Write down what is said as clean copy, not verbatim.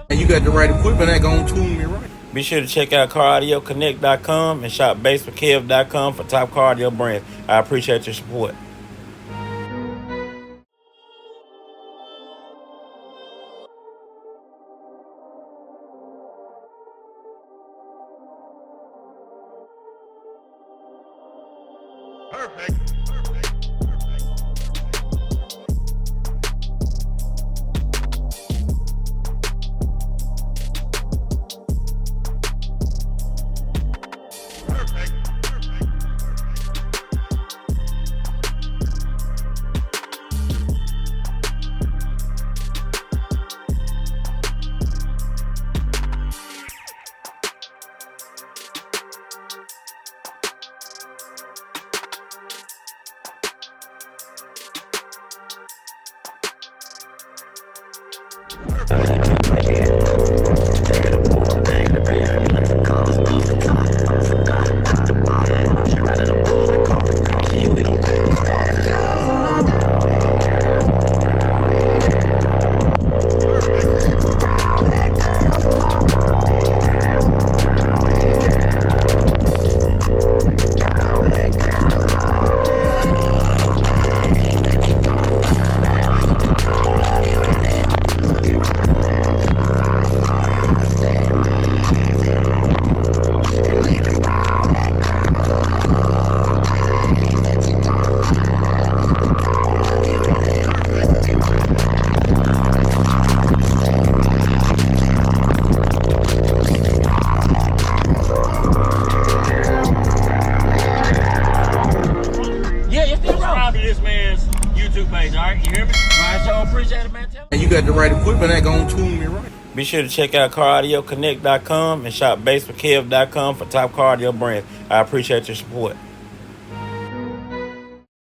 And you got the right equipment that gonna tune me right. Be sure to check out cardioConnect.com and shop BASSWITHKEV.com for top cardio brands. I appreciate your support. Perfect. And you got the right equipment that gonna tune me right. Be sure to check out cardioConnect.com and shop BASSWITHKEV.com for top cardio brands. I appreciate your support.